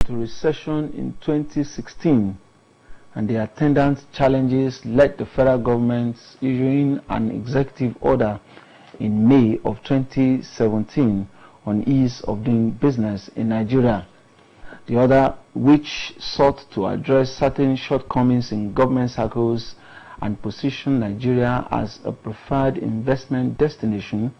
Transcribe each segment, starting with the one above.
to recession in 2016, and the attendant challenges led the federal government issuing an executive order in May of 2017 on ease of doing business in Nigeria. The order, which sought to address certain shortcomings in government circles and position Nigeria as a preferred investment destination,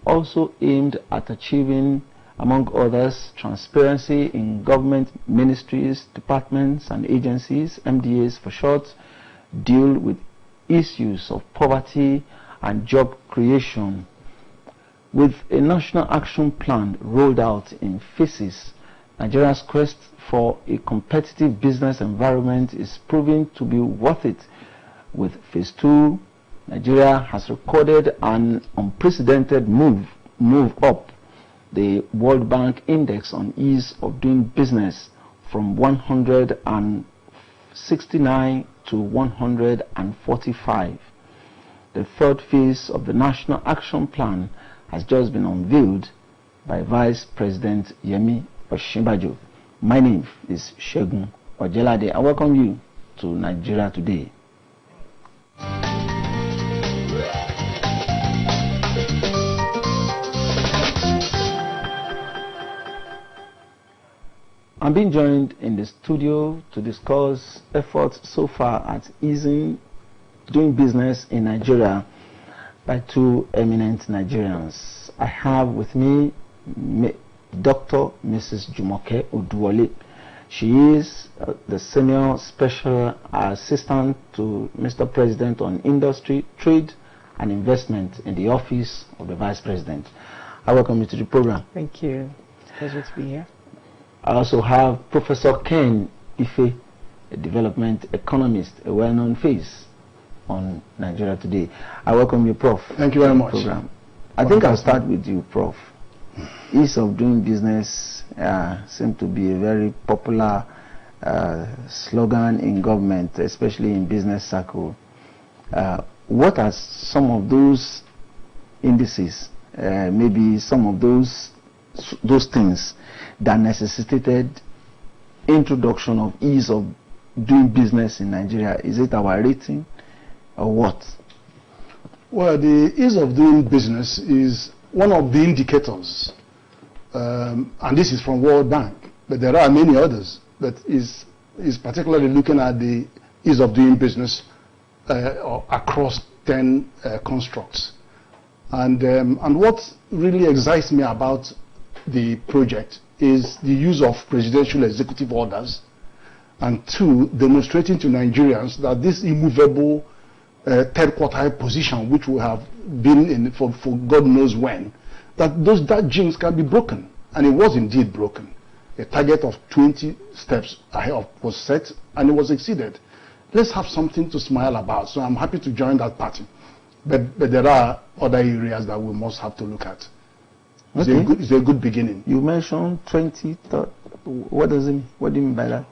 also aimed at achieving, among others, transparency in government ministries, departments and agencies, MDAs for short, deal with issues of poverty and job creation. With a national action plan rolled out in phases, Nigeria's quest for a competitive business environment is proving to be worth it. With phase 2, Nigeria has recorded an unprecedented move up the World Bank Index on Ease of Doing Business from 169 to 145. The third phase of the National Action Plan has just been unveiled by Vice President Yemi Osinbajo. My name is Segun Ojelade. I welcome you to Nigeria Today. I'm being joined in the studio to discuss efforts so far at easing doing business in Nigeria by two eminent Nigerians. I have with me Dr. Mrs. Jumoke Oduwole. She is the Senior Special Assistant to Mr. President on Industry, Trade and Investment in the Office of the Vice President. I welcome you to the program. Thank you. Pleasure to be here. I also have Professor Ken Ife, a development economist, a well-known face on Nigeria Today. I welcome you, Prof. Thank you very much. Program. I think I'll start with you, Prof. Ease of doing business seems to be a very popular slogan in government, especially in business circle. What are some of those indices, maybe some of those things that necessitated introduction of ease of doing business in Nigeria? Is it our rating or what? Well, the ease of doing business is one of the indicators, and this is from World Bank, but there are many others, but is particularly looking at the ease of doing business across 10 constructs. And what really excites me about the project is the use of presidential executive orders, and two, demonstrating to Nigerians that this immovable third quartile position, which we have been in for God knows when, that jinx can be broken. And it was indeed broken. A target of 20 steps ahead was set, and it was exceeded. Let's have something to smile about. So I'm happy to join that party. But there are other areas that we must have to look at. Okay. It's a good beginning. You mentioned 20. What does it mean? What do you mean by that?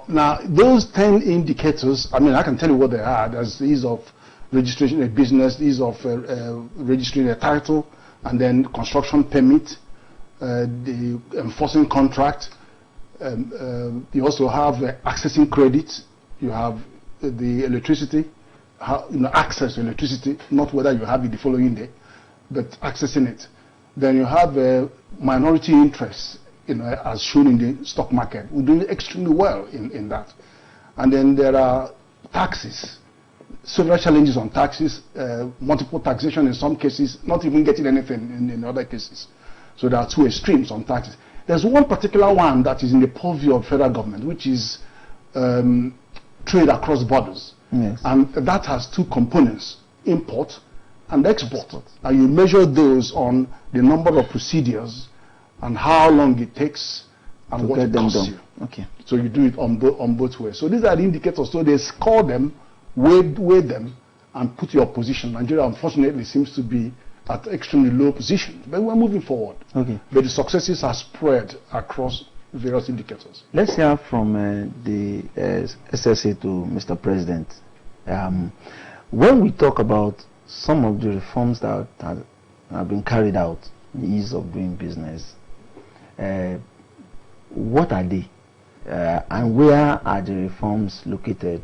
Now, those 10 indicators, I mean, I can tell you what they are. There's ease of registration a business, ease of registering a title, and then construction permit, the enforcing contract. You also have accessing credit. You have the electricity, access to electricity, not whether you have it the following day, but accessing it. Then you have minority interests, as shown in the stock market. We're doing extremely well in that. And then there are taxes, several challenges on taxes, multiple taxation in some cases, not even getting anything in other cases. So there are two extremes on taxes. There's one particular one that is in the purview of federal government, which is trade across borders. Yes. And that has two components, import and export. And you measure those on the number of procedures and how long it takes and what it costs you. Okay. So you do it on both ways. So these are the indicators. So they score them, weigh them, and put your position. Nigeria, unfortunately, seems to be at extremely low position. But we're moving forward. Okay. But the successes are spread across various indicators. Let's hear from the SSA to Mr. President. When we talk about some of the reforms that have been carried out, the ease of doing business, what are they? and where are the reforms located?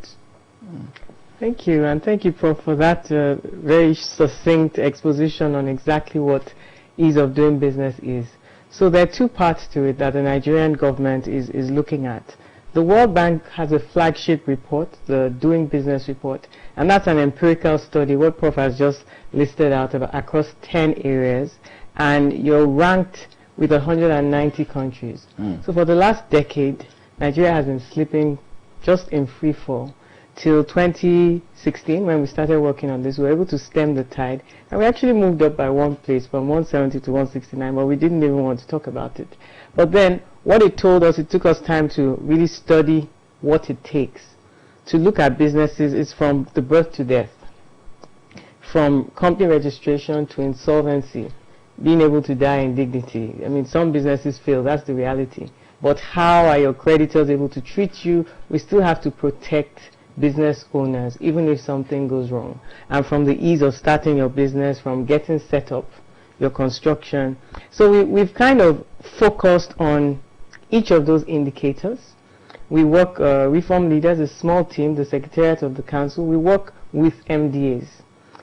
Thank you, and thank you, Prof, for that very succinct exposition on exactly what ease of doing business is. So there are two parts to it that the Nigerian government is looking at. The World Bank has a flagship report, the Doing Business Report, and that's an empirical study, what Prof has just listed out across 10 areas, and you're ranked with 190 countries. So for the last decade, Nigeria has been slipping just in free fall. Till 2016, when we started working on this, we were able to stem the tide, and we actually moved up by one place from 170 to 169, but we didn't even want to talk about it. But then, what it told us, it took us time to really study what it takes to look at businesses. It's from the birth to death, from company registration to insolvency, being able to die in dignity. I mean, some businesses fail, that's the reality. But how are your creditors able to treat you? We still have to protect business owners, even if something goes wrong. And from the ease of starting your business, from getting set up, your construction. So we've kind of focused on each of those indicators. We work, Reform Leaders, a small team, the Secretariat of the Council, we work with MDAs.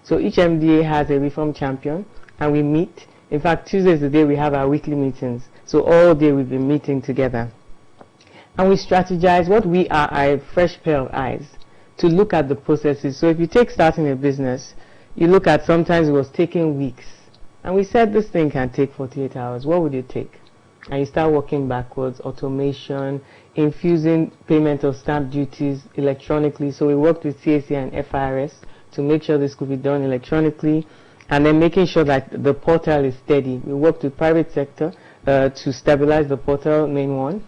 So each MDA has a reform champion, and we meet. In fact, Tuesday is the day we have our weekly meetings. So all day we've been meeting together. And we strategize what we are a fresh pair of eyes to look at the processes. So if you take starting a business, you look at sometimes it was taking weeks. And we said this thing can take 48 hours. What would it take? And you start working backwards, automation, infusing payment of stamp duties electronically. So we worked with CAC and FIRS to make sure this could be done electronically, and then making sure that the portal is steady. We worked with private sector to stabilize the portal, main one,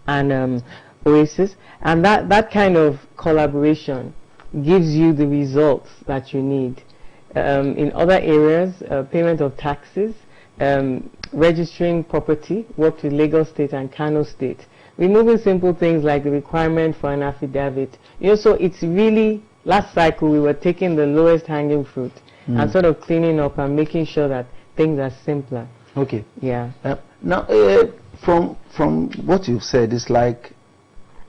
and Oasis, and that kind of collaboration gives you the results that you need. In other areas, payment of taxes, registering property, worked with Lagos State and Kano State. Removing simple things like the requirement for an affidavit. You know, so it's really, last cycle we were taking the lowest hanging fruit and sort of cleaning up and making sure that things are simpler. Okay. Yeah. Now, from what you've said, it's like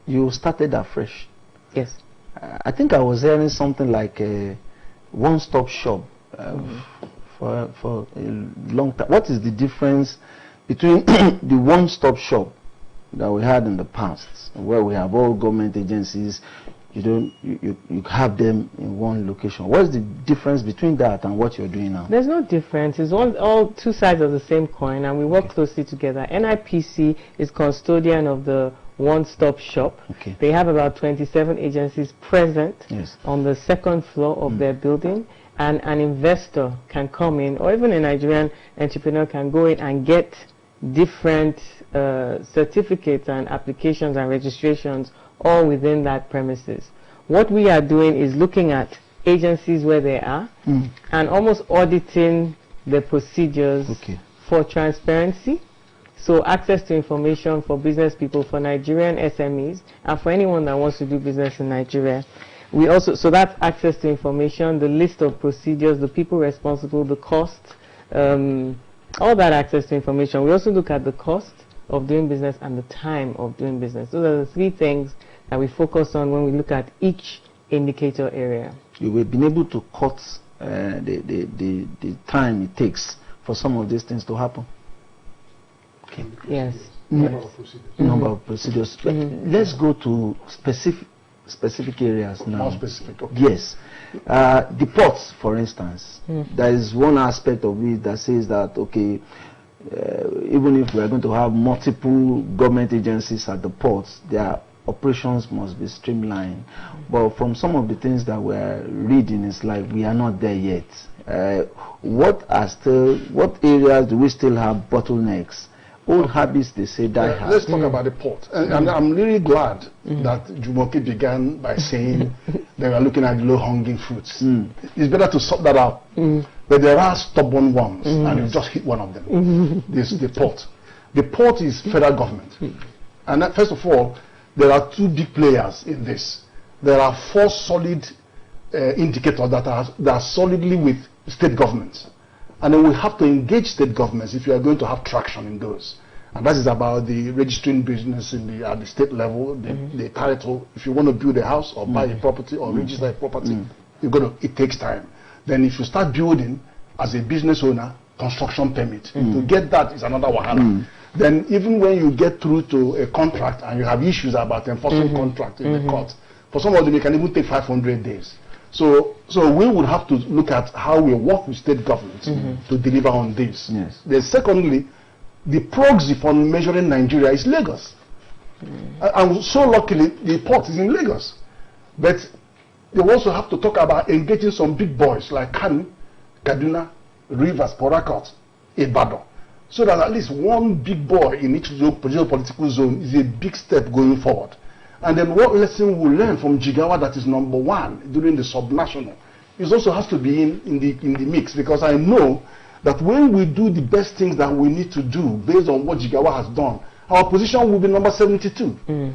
you started afresh. Yes. I think I was hearing something like a one-stop shop for a long time. What is the difference between the one-stop shop that we had in the past, where we have all government agencies? You have them in one location. What is the difference between that and what you're doing now? There's no difference. It's all two sides of the same coin, and we work closely together. NIPC is custodian of the one-stop shop. Okay. They have about 27 agencies present on the second floor of their building, and an investor can come in, or even a Nigerian entrepreneur can go in and get different certificates and applications and registrations all within that premises. What we are doing is looking at agencies where they are and almost auditing the procedures for transparency. So access to information for business people, for Nigerian SMEs, and for anyone that wants to do business in Nigeria. We also, so that's access to information, the list of procedures, the people responsible, the cost, all that access to information. We also look at the cost of doing business and the time of doing business. Those are the three things that we focus on when we look at each indicator area. You will be able to cut the time it takes for some of these things to happen. Okay. Yes. Number of procedures. Number of procedures. Let's go to specific areas now. More specific. Okay. Yes. The ports, for instance, there is one aspect of it that says that, okay, even if we are going to have multiple government agencies at the ports, their operations must be streamlined. But from some of the things that we're reading, it's like we are not there yet. What areas do we still have bottlenecks? Old habits, they say, die hard. Let's talk about the port. And I'm really glad that Jumoke began by saying they were looking at low-hanging fruits. It's better to sort that out. But there are stubborn ones, and you just hit one of them. This is the port. The port is federal government. And first of all, there are two big players in this. There are 4 solid indicators that are solidly with state governments. And then we have to engage state governments if you are going to have traction in those. And that is about the registering business at the state level, the title. If you want to build a house or buy a property or register a property, it takes time. Then if you start building as a business owner, construction permit. To get that is another wahala. Then even when you get through to a contract and you have issues about enforcing contract in the court, for some of them it can even take 500 days. So we would have to look at how we work with state governments to deliver on this. Yes. Then secondly, the proxy for measuring Nigeria is Lagos. And so luckily the port is in Lagos. But they also have to talk about engaging some big boys like Kano, Kaduna, Rivers, Port Harcourt, Ibadan. So that at least one big boy in each political zone is a big step going forward. And then what lesson we learn from Jigawa, that is number one during the subnational, is also has to be in the mix, because I know that when we do the best things that we need to do based on what Jigawa has done, our position will be number 72,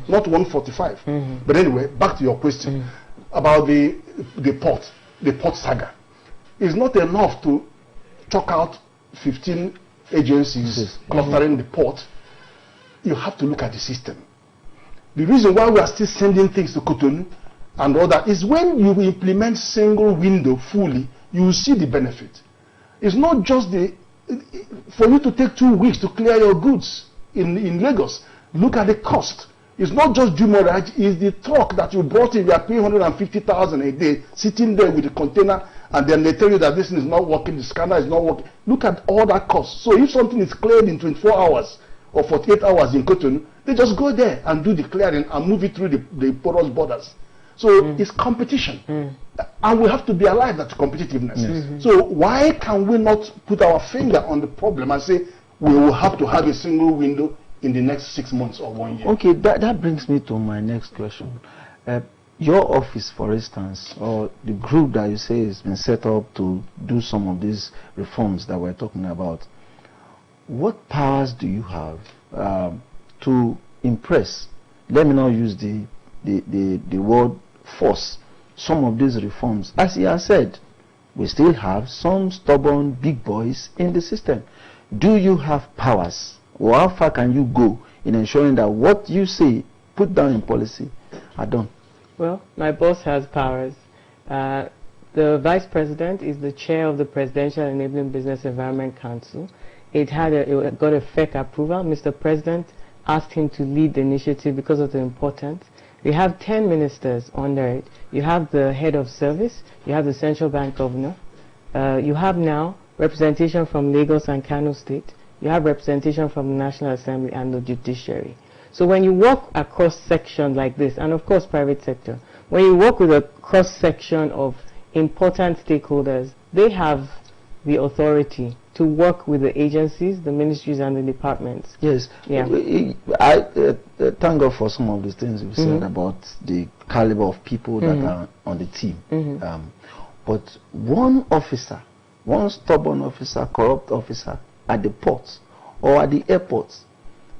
not 145. But anyway, back to your question about the port saga. It's not enough to chalk out 15 agencies clustering the port. You have to look at the system. The reason why we are still sending things to Cotonou and all that is when you implement single window fully, you will see the benefit. It's not just for you to take 2 weeks to clear your goods in Lagos. Look at the cost. It's not just demurrage, it's the truck that you brought in. You are paying 150,000 a day, sitting there with the container, and then they tell you that this thing is not working, the scanner is not working. Look at all that cost. So if something is cleared in 24 hours or 48 hours in Cotonou, they just go there and do the clearing and move it through the porous borders. So it's competition. And we have to be alive to competitiveness. So why can we not put our finger on the problem and say we will have to have a single window in the next 6 months or 1 year? Okay, that brings me to my next question. Your office, for instance, or the group that you say has been set up to do some of these reforms that we're talking about, what powers do you have to impress? Let me not use the word force some of these reforms. As he has said, we still have some stubborn big boys in the system. Do you have powers, or how far can you go in ensuring that what you say put down in policy are done? Well, my boss has powers. The vice president is the chair of the Presidential Enabling Business Environment Council. It got a FEC approval. Mr. President asked him to lead the initiative because of the importance. We have 10 ministers under it. You have the head of service. You have the central bank governor. You have now representation from Lagos and Kano State. You have representation from the National Assembly and the judiciary. So when you work across sections like this, and of course private sector, when you work with a cross-section of important stakeholders, they have the authority to work with the agencies, the ministries and the departments. Yes. Yeah. I thank God for some of the things you said about the caliber of people that are on the team. But one officer, one stubborn officer, corrupt officer at the ports or at the airports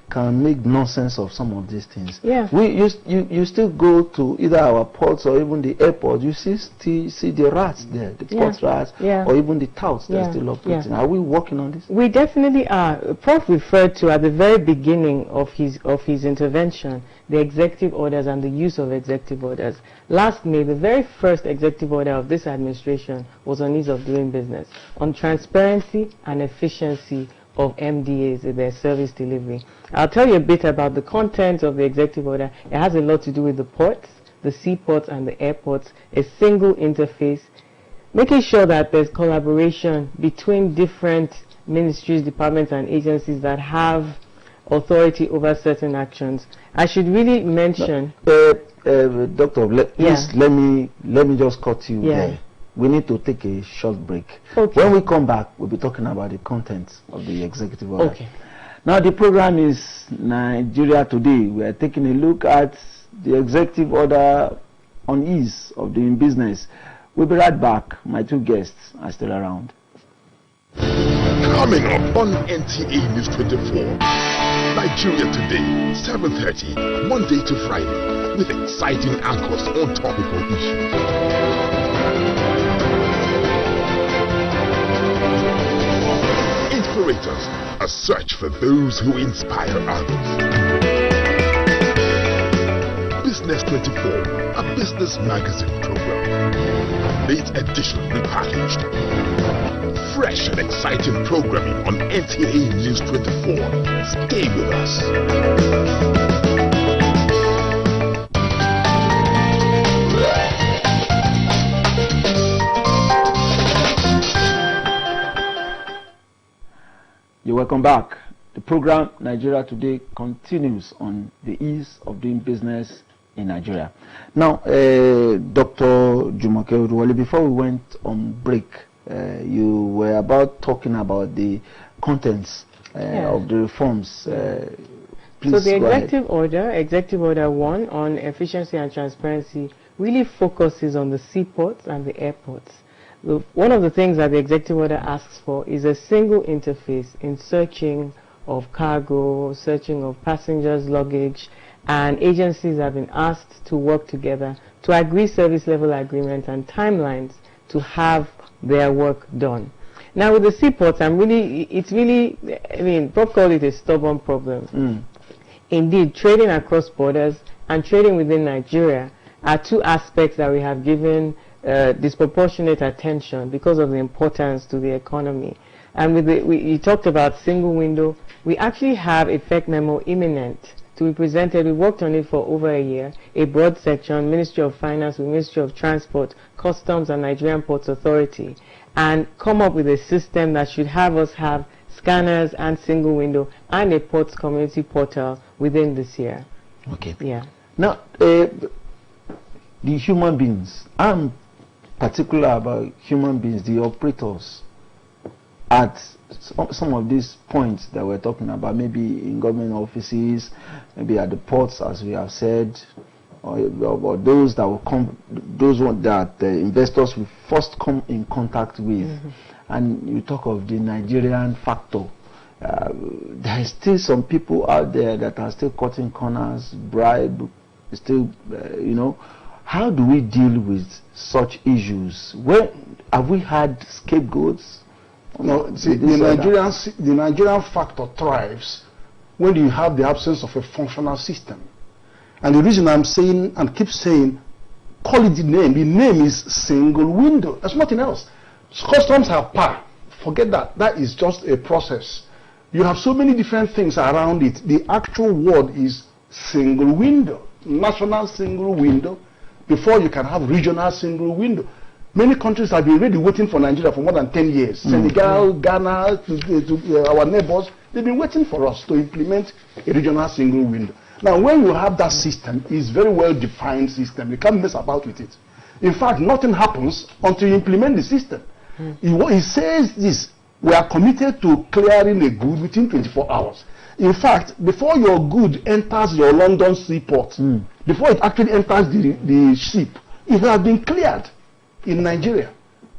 can make nonsense of some of these things. Yeah. You still go to either our ports or even the airport, you still see the rats there, the port rats, or even the touts that are still operating. Are we working on this? We definitely are. Prof referred to at the very beginning of his intervention the executive orders and the use of executive orders. Last May, the very first executive order of this administration was on ease of doing business, on transparency and efficiency of MDAs in their service delivery. I'll tell you a bit about the content of the executive order. It has a lot to do with the ports, the seaports and the airports, a single interface, making sure that there's collaboration between different ministries, departments and agencies that have authority over certain actions. I should really mention... Doctor, please let me just cut you there. We need to take a short break. Okay. When we come back, we'll be talking about the contents of the executive order. Okay. Now, the program is Nigeria Today. We are taking a look at the executive order on ease of doing business. We'll be right back. My two guests are still around. Coming up on NTA News 24, Nigeria Today, 7:30, Monday to Friday, with exciting anchors on topical issues. Inspirators, a search for those who inspire others. Business 24, a business magazine program. Late edition repackaged. Fresh and exciting programming on NTA News 24. Stay with us. You're welcome back. The program Nigeria Today continues on the ease of doing business in Nigeria. Now, Dr. Jumoke Oduwole, before we went on break, you were talking about the contents of the reforms. Please so the Executive Order 1 on efficiency and transparency really focuses on the seaports and the airports. One of the things that the Executive Order asks for is a single interface in searching of cargo, searching of passengers' luggage, and agencies have been asked to work together to agree service level agreements and timelines to have their work done. Now with the seaports, Prof called it a stubborn problem. Indeed, trading across borders and trading within Nigeria are two aspects that we have given disproportionate attention because of the importance to the economy. And with you talked about single window. We actually have a FEC memo imminent to be presented. We worked on it for over a year, a broad section, Ministry of Finance with Ministry of Transport, Customs and Nigerian Ports Authority, and come up with a system that should have us have scanners and single window and a ports community portal within this year. Okay. Yeah. Now, the human beings, I'm particular about human beings, the operators at some of these points that we're talking about, maybe in government offices, maybe at the ports, as we have said, or those that will come, that the investors will first come in contact with. And you talk of the Nigerian factor. There is still some people out there that are still cutting corners, bribe, still, How do we deal with such issues? Where have we had scapegoats? No, see, the Nigerian factor thrives when you have the absence of a functional system. And the reason I'm saying and keep saying, call it the name is single window. There's nothing else. Customs have power. Forget that. That is just a process. You have so many different things around it. The actual word is single window, national single window, before you can have regional single window. Many countries have been already waiting for Nigeria for more than 10 years. Senegal, Ghana, to our neighbors, they've been waiting for us to implement a regional single window. Now, when you have that system, it's a very well-defined system. You can't mess about with it. In fact, nothing happens until you implement the system. It says this: we are committed to clearing a good within 24 hours. In fact, before your good enters your London seaport, before it actually enters the ship, it has been cleared in Nigeria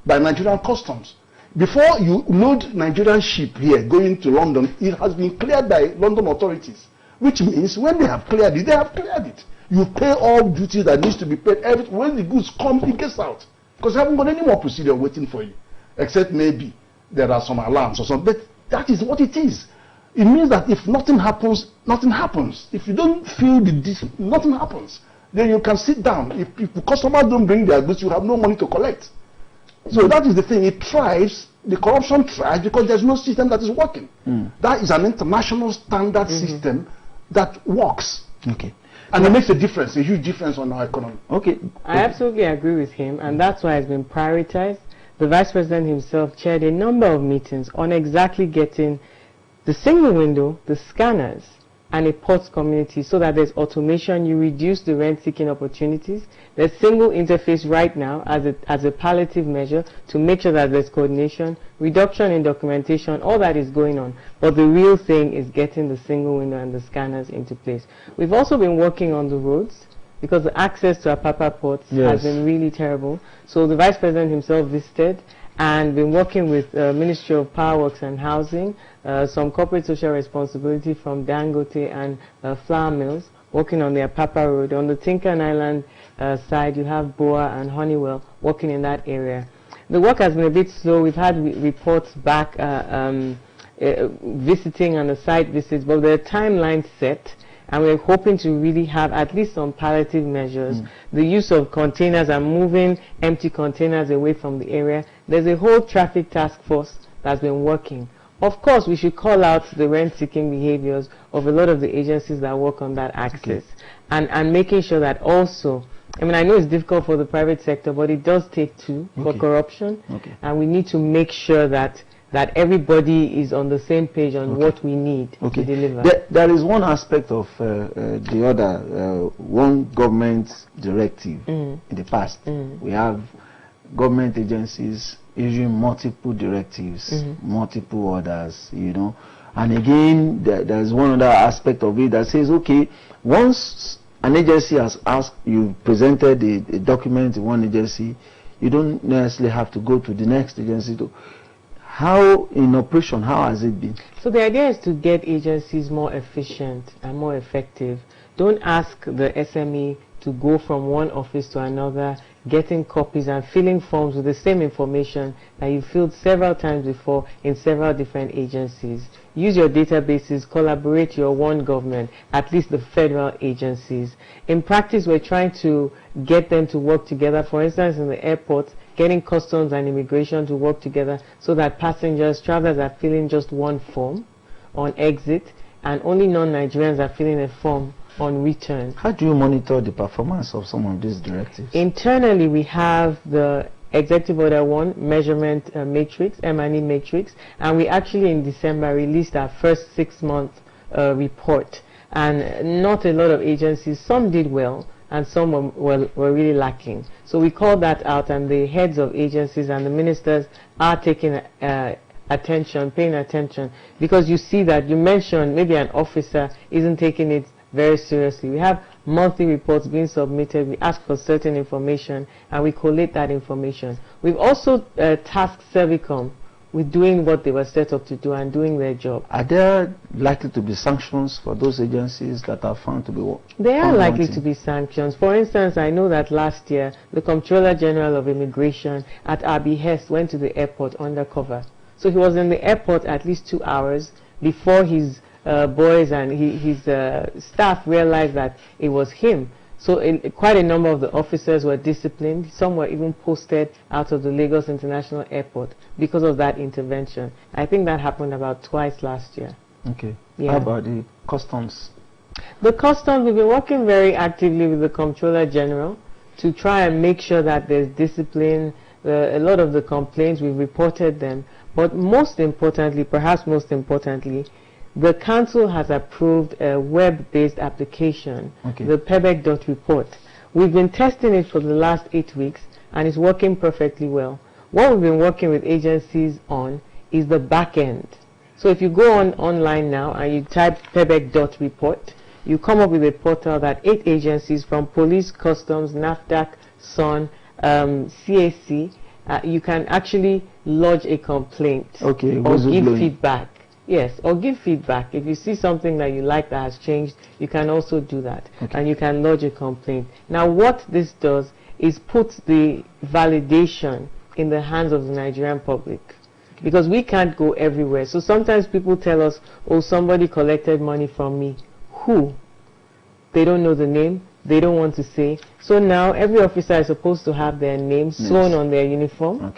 by Nigerian customs. Before you load Nigerian ship here going to London, it has been cleared by London authorities, which means when they have cleared it, they have cleared it. You pay all duties that needs to be paid. When the goods come, it gets out, because they haven't got any more procedure waiting for you, except maybe there are some alarms or something. But that is what it is. It means that if nothing happens, nothing happens. If you don't feel nothing happens. Then you can sit down. If the customers don't bring their goods, you have no money to collect. So that is the thing. It thrives. The corruption thrives because there's no system that is working. That is an international standard system that works. Okay. And it makes a difference, a huge difference on our economy. Okay. I absolutely agree with him, and that's why it's been prioritized. The Vice President himself chaired a number of meetings on exactly getting the single window, the scanners, and a ports community, so that there's automation. You reduce the rent-seeking opportunities. There's single interface right now as a palliative measure to make sure that there's coordination, reduction in documentation, all that is going on. But the real thing is getting the single window and the scanners into place. We've also been working on the roads, because the access to Apapa ports has been really terrible. So the Vice President himself visited and been working with Ministry of Power Works and Housing, some corporate social responsibility from Dangote and Flour Mills, working on the Apapa Road. On the Tinkan Island side, you have Boa and Honeywell working in that area. The work has been a bit slow. We've had reports back. visiting and the site visits, but there are timelines set, and we're hoping to really have at least some palliative measures. The use of containers and moving empty containers away from the area. There's a whole traffic task force that's been working. Of course, we should call out the rent-seeking behaviors of a lot of the agencies that work on that axis, and making sure that also, I mean, I know it's difficult for the private sector, but it does take two for corruption, and we need to make sure that everybody is on the same page on what we need to deliver. There is one aspect of the other, one government directive in the past. We have government agencies issuing multiple directives, multiple orders, you know. And again, there's one other aspect of it that says, okay, once an agency has asked, you presented a document in one agency, you don't necessarily have to go to the next agency to. How, in operation, how has it been? So the idea is to get agencies more efficient and more effective. Don't ask the SME to go from one office to another, getting copies and filling forms with the same information that you filled several times before in several different agencies. Use your databases, collaborate your one government, at least the federal agencies. In practice, we're trying to get them to work together. For instance, in the airport, getting customs and immigration to work together so that passengers, travelers are filling just one form on exit, and only non-Nigerians are filling a form on return. How do you monitor the performance of some of these directives? Internally, we have the Executive Order 1 measurement matrix, M&E matrix, and we actually in December released our first 6-month report. And not a lot of agencies, some did well, and some were really lacking. So we called that out, and the heads of agencies and the ministers are taking attention, paying attention, because you see that you mentioned maybe an officer isn't taking it very seriously. We have monthly reports being submitted. We ask for certain information, and we collate that information. We've also tasked Servicom with doing what they were set up to do and doing their job. Are there likely to be sanctions for those agencies that are found to be? There are likely to be sanctions. For instance, I know that last year, the Comptroller General of Immigration, at our behest, went to the airport undercover. So he was in the airport at least 2 hours before his boys and his staff realized that it was him. So quite a number of the officers were disciplined. Some were even posted out of the Lagos International Airport because of that intervention. I think that happened about twice last year. Okay. Yeah. How about the customs? The customs, we've been working very actively with the Comptroller General to try and make sure that there's discipline. A lot of the complaints, we've reported them. But most importantly, perhaps most importantly, the Council has approved a web-based application, the PEBEC.report. We've been testing it for the last 8 weeks, and it's working perfectly well. What we've been working with agencies on is the back end. So if you go online now and you type PEBEC.report, you come up with a portal that 8 agencies from Police, Customs, NAFDAC, SON, CAC, you can actually lodge a complaint or give feedback. Yes, or give feedback. If you see something that you like that has changed, you can also do that. And you can lodge a complaint. Now, what this does is put the validation in the hands of the Nigerian public. Because we can't go everywhere. So sometimes people tell us, oh, somebody collected money from me. Who? They don't know the name. They don't want to say. So now every officer is supposed to have their name sewn on their uniform.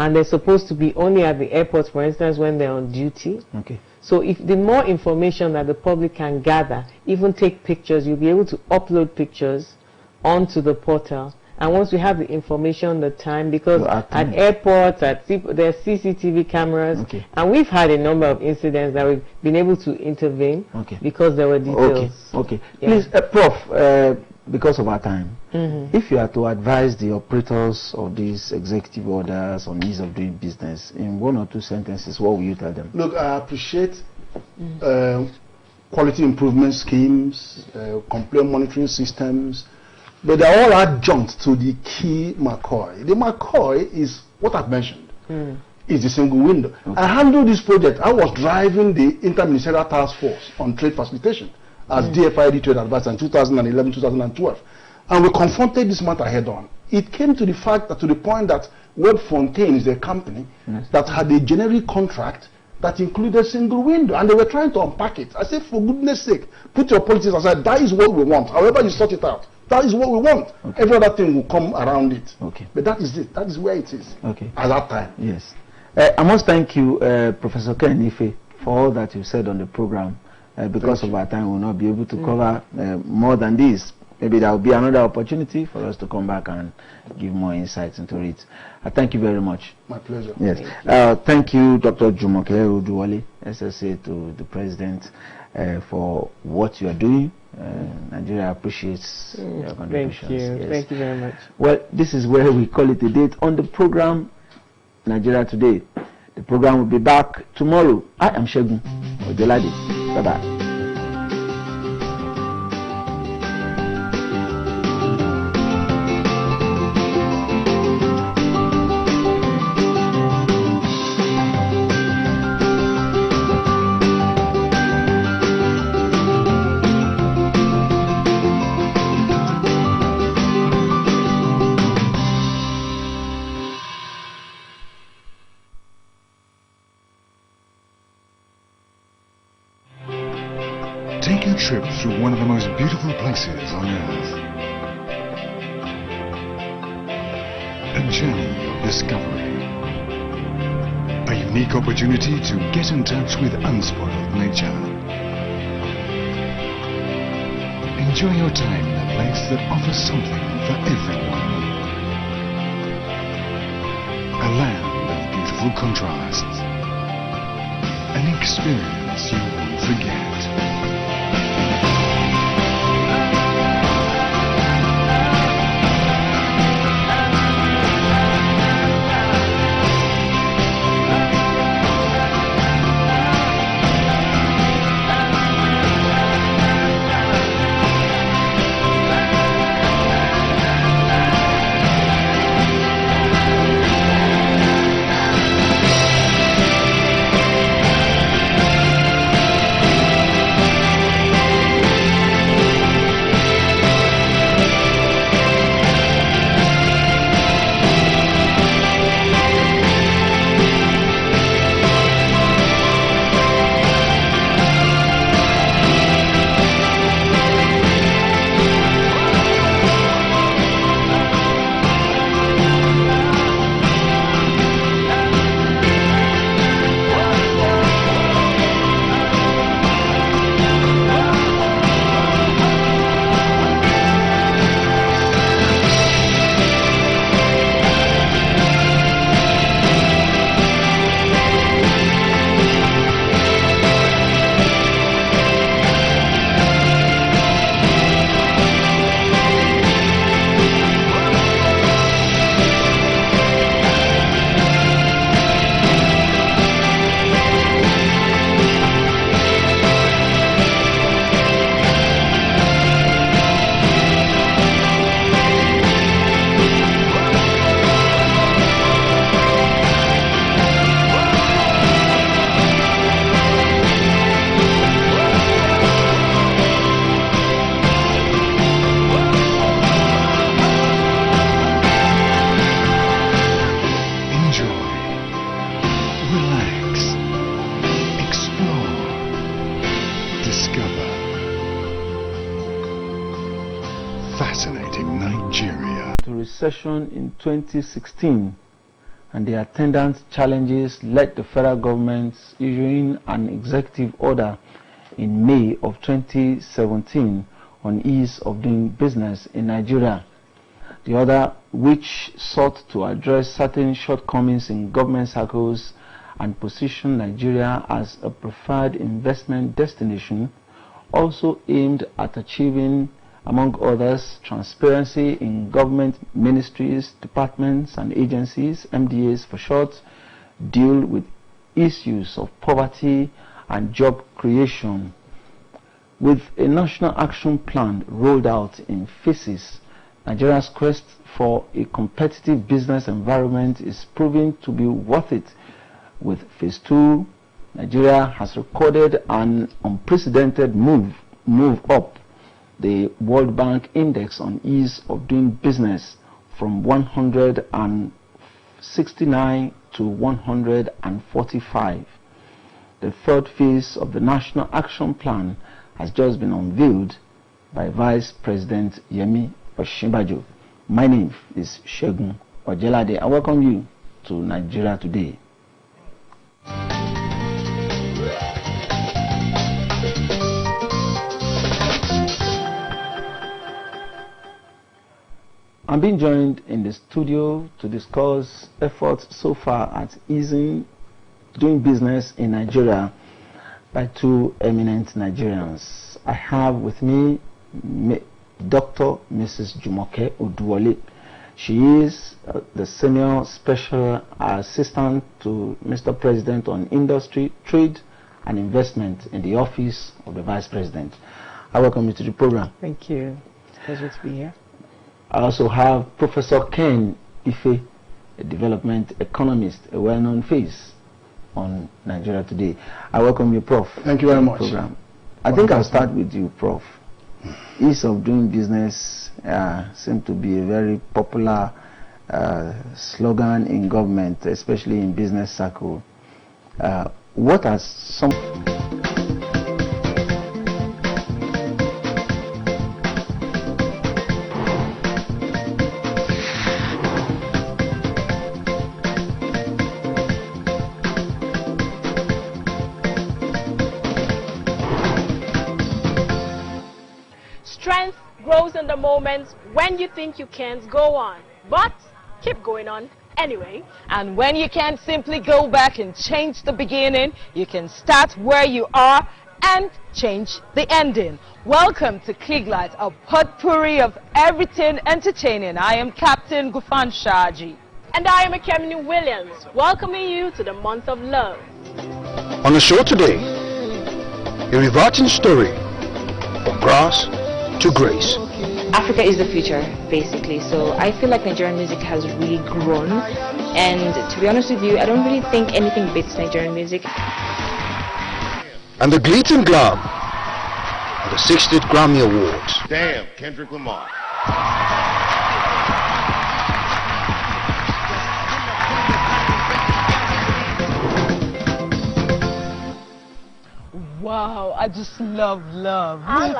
And they're supposed to be only at the airport, for instance, when they're on duty. So if the more information that the public can gather, even take pictures, you'll be able to upload pictures onto the portal. And once we have the information, the time, because at airports, there are CCTV cameras, and we've had a number of incidents that we've been able to intervene because there were details. Please, Prof, because of our time, if you are to advise the operators of these executive orders on ease of doing business in 1 or 2 sentences, what will you tell them? Look, I appreciate quality improvement schemes, complaint monitoring systems, but they're all adjunct to the key McCoy. The McCoy is what I've mentioned. It's the single window. I handled this project. I was driving the Interministerial Task Force on Trade Facilitation as DFID Trade Advisor in 2011, 2012. And we confronted this matter head on. It came to the fact that, to the point that Web Fontaine is a company that had a generic contract that included single window, and they were trying to unpack it. I said, for goodness sake, put your politics aside. That is what we want. However you sort it out, that is what we want. Okay. Every other thing will come around it. Okay. But that is it. That is where it is. Okay. At that time. Yes. I must thank you, Professor Ken Ife, for all that you said on the program. Because of our time, we will not be able to cover more than this. Maybe there will be another opportunity for us to come back and give more insights into it. Thank you very much. My pleasure. Yes. Thank you, Dr. Jumoke Oduwole, SSA, to the President, for what you are doing. Nigeria appreciates your contributions. Thank you. Yes. Thank you very much. Well, this is where we call it a date on the program Nigeria Today. The program will be back tomorrow. I am Shegun Ojelade. Bye-bye. Take a trip through one of the most beautiful places on earth. A journey of discovery. A unique opportunity to get in touch with unspoiled nature. Enjoy your time in a place that offers something for everyone. A land of beautiful contrasts. An experience you won't forget. Fascinating Nigeria. To recession in 2016, and the attendant challenges led the federal government issuing an executive order in May of 2017 on ease of doing business in Nigeria. The order, which sought to address certain shortcomings in government circles and position Nigeria as a preferred investment destination, also aimed at achieving, among others, transparency in government ministries, departments and agencies, MDAs for short, deal with issues of poverty and job creation. With a national action plan rolled out in phases, Nigeria's quest for a competitive business environment is proving to be worth it. With Phase 2, Nigeria has recorded an unprecedented move up the World Bank Index on Ease of Doing Business from 169 to 145. the third phase of the National Action Plan has just been unveiled by Vice President Yemi Osinbajo. My name is Segun Ojelade. I welcome you to Nigeria Today. I'm being joined in the studio to discuss efforts so far at easing doing business in Nigeria by two eminent Nigerians. I have with me Dr. Mrs. Jumoke Oduwole. She is the Senior Special Assistant to Mr. President on Industry, Trade and Investment in the Office of the Vice President. I welcome you to the program. Thank you. Pleasure to be here. I also have Professor Ken Ife, a development economist, a well-known face on Nigeria Today. I welcome you, Prof. Thank you very much. Program. I think I'll start with you, Prof. Ease of doing business seems to be a very popular slogan in government, especially in business circle. What are some... Strength grows in the moments when you think you can't go on, but keep going on anyway. And when you can't simply go back and change the beginning, you can start where you are and change the ending. Welcome to Kliglight, a potpourri of everything entertaining. I am Captain Gufan Shaji. And I am Akemini Williams, welcoming you to the month of love. On the show today, a reverting story from grass to grace. Africa is the future, basically. So I feel like Nigerian music has really grown. And to be honest with you, I don't really think anything beats Nigerian music. And the glitz and glam of the 60th Grammy Awards. Damn, Kendrick Lamar. Wow, I just love love. I like